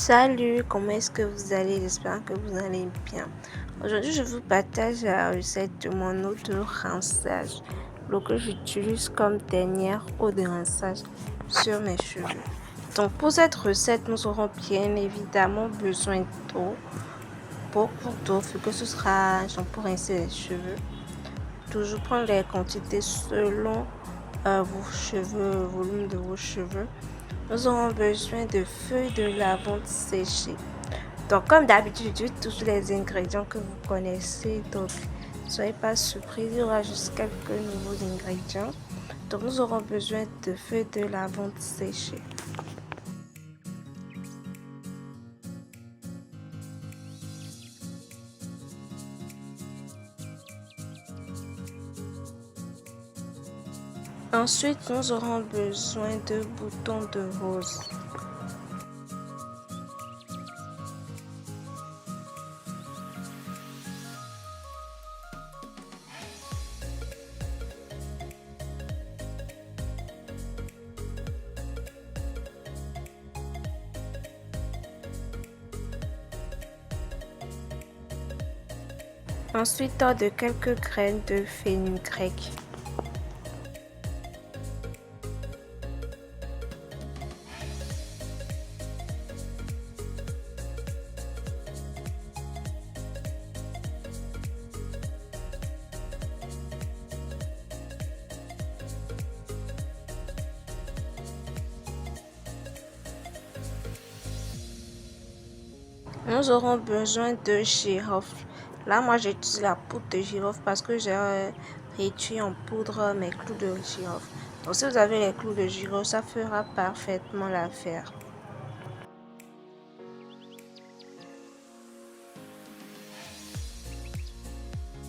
Salut, comment est-ce que vous allez? J'espère que vous allez bien. Aujourd'hui, je vous partage la recette de mon eau de rinçage, l'eau que j'utilise comme dernière eau de rinçage sur mes cheveux. Donc, pour cette recette, nous aurons bien évidemment besoin d'eau, beaucoup d'eau, vu que ce sera pour rincer les cheveux. Toujours prendre les quantités selon vos cheveux, le volume de vos cheveux. Nous aurons besoin de feuilles de lavande séchées. Donc, comme d'habitude, j'utilise tous les ingrédients que vous connaissez. Donc, ne soyez pas surpris, il y aura juste quelques nouveaux ingrédients. Donc, nous aurons besoin de feuilles de lavande séchées. Ensuite, nous aurons besoin de boutons de rose. Ensuite, de quelques graines de fenugrec. Nous aurons besoin de girofle. Là, moi, j'utilise la poudre de girofle parce que j'ai réduit en poudre mes clous de girofle. Donc, si vous avez les clous de girofle, ça fera parfaitement l'affaire.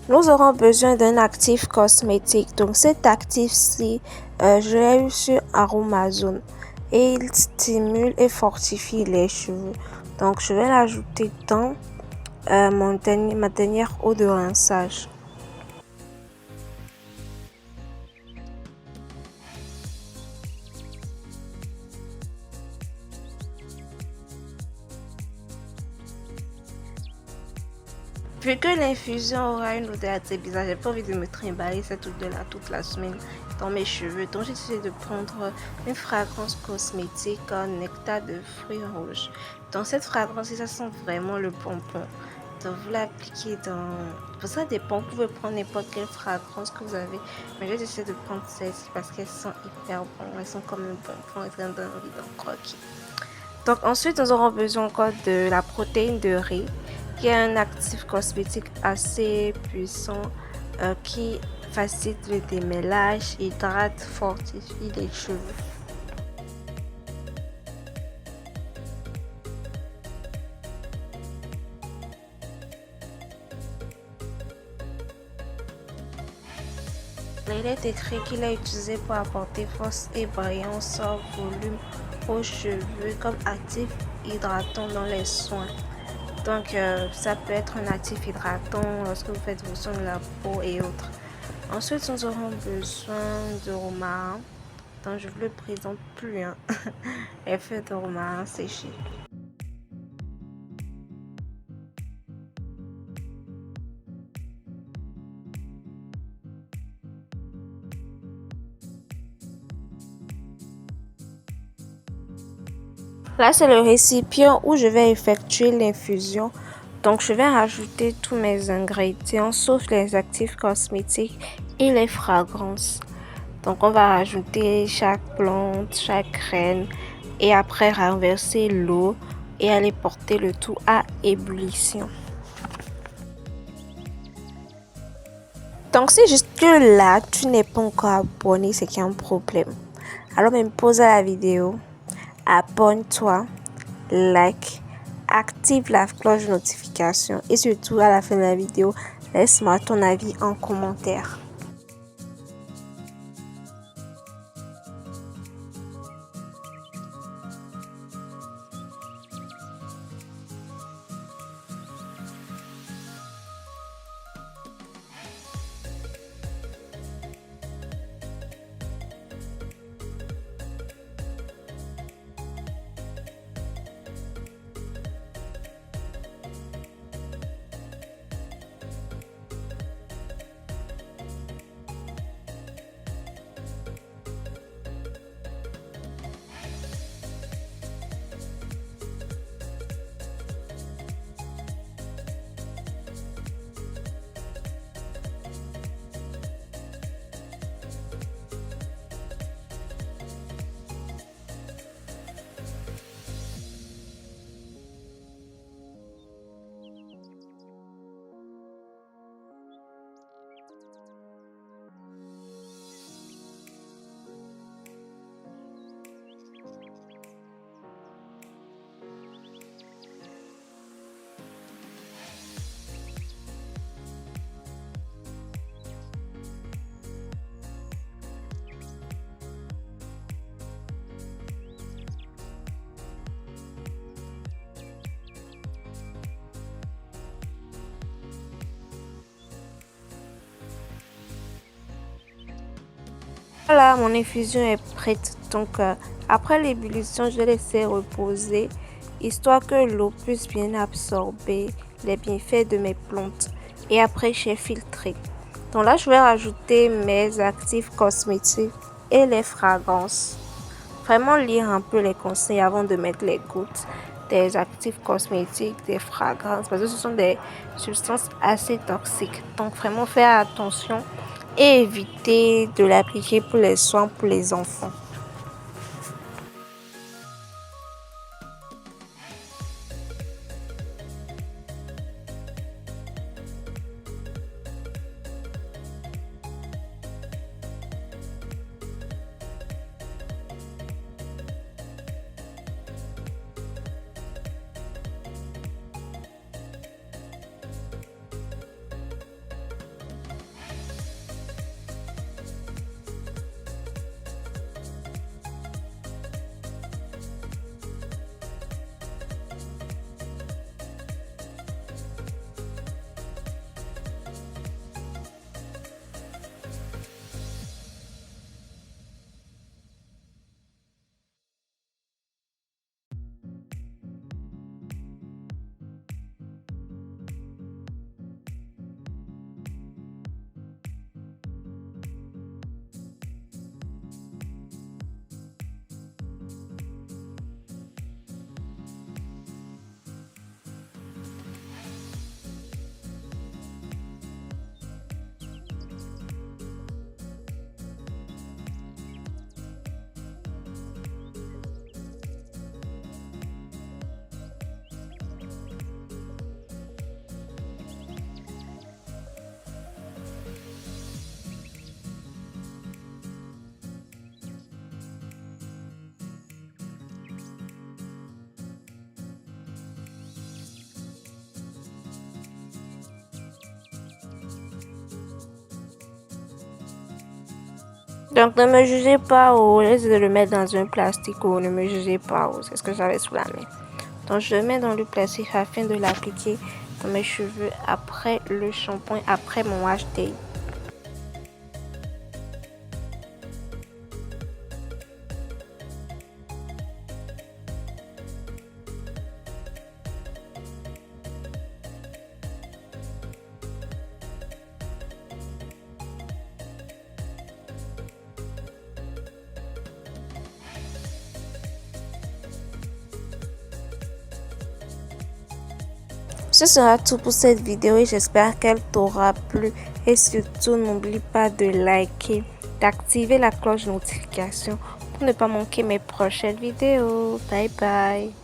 Nous aurons besoin d'un actif cosmétique. Donc, cet actif-ci, je l'ai eu sur Aromazone et il stimule et fortifie les cheveux. Donc, je vais l'ajouter dans ma dernière eau de rinçage. Vu que l'infusion aura une odeur assez bizarre, j'ai pas envie de me trimballer cette odeur-là toute la semaine dans mes cheveux. Donc j'ai décidé de prendre une fragrance cosmétique nectar de fruits rouges. Donc cette fragrance, ça sent vraiment le bonbon. Donc vous l'appliquez dans... Ça dépend, vous pouvez prendre n'importe quelle fragrance que vous avez. Mais j'ai décidé de prendre celle-ci parce qu'elles sont hyper bonnes. Elles sont comme un bonbon, elles donnent envie d'en croquer. Donc ensuite, nous aurons besoin encore de la protéine de riz, qui est un actif cosmétique assez puissant qui facilite le démêlage, hydrate, fortifie les cheveux. Il est écrit qu'il est utilisé pour apporter force et brillance sans volume aux cheveux comme actif hydratant dans les soins. Donc, ça peut être un actif hydratant lorsque vous faites vos soins de la peau et autres. Ensuite, nous aurons besoin de romarin. Donc, je ne vous le présente plus. Hein. Les feuilles de romarin séchées. Là, c'est le récipient où je vais effectuer l'infusion. Donc, je vais rajouter tous mes ingrédients, sauf les actifs cosmétiques et les fragrances. Donc, on va rajouter chaque plante, chaque graine et après renverser l'eau et aller porter le tout à ébullition. Donc, si jusque là, tu n'es pas encore abonné, c'est qu'il y a un problème. Alors, même pause à la vidéo, abonne-toi, like, active la cloche de notification et surtout à la fin de la vidéo, laisse-moi ton avis en commentaire. Voilà, mon infusion est prête. Donc, après l'ébullition, je vais laisser reposer, histoire que l'eau puisse bien absorber les bienfaits de mes plantes. Et après, j'ai filtré. Donc là, je vais rajouter mes actifs cosmétiques et les fragrances. Vraiment lire un peu les conseils avant de mettre les gouttes des actifs cosmétiques, des fragrances, parce que ce sont des substances assez toxiques. Donc vraiment faire attention et éviter de l'appliquer pour les soins pour les enfants. Donc ne me jugez pas ou laissez de le mettre dans un plastique ou ne me jugez pas ou c'est ce que j'avais sous la main. Donc je le mets dans le plastique afin de l'appliquer dans mes cheveux après le shampoing, après mon wash day. Ce sera tout pour cette vidéo et j'espère qu'elle t'aura plu. Et surtout, n'oublie pas de liker, d'activer la cloche de notification pour ne pas manquer mes prochaines vidéos. Bye bye.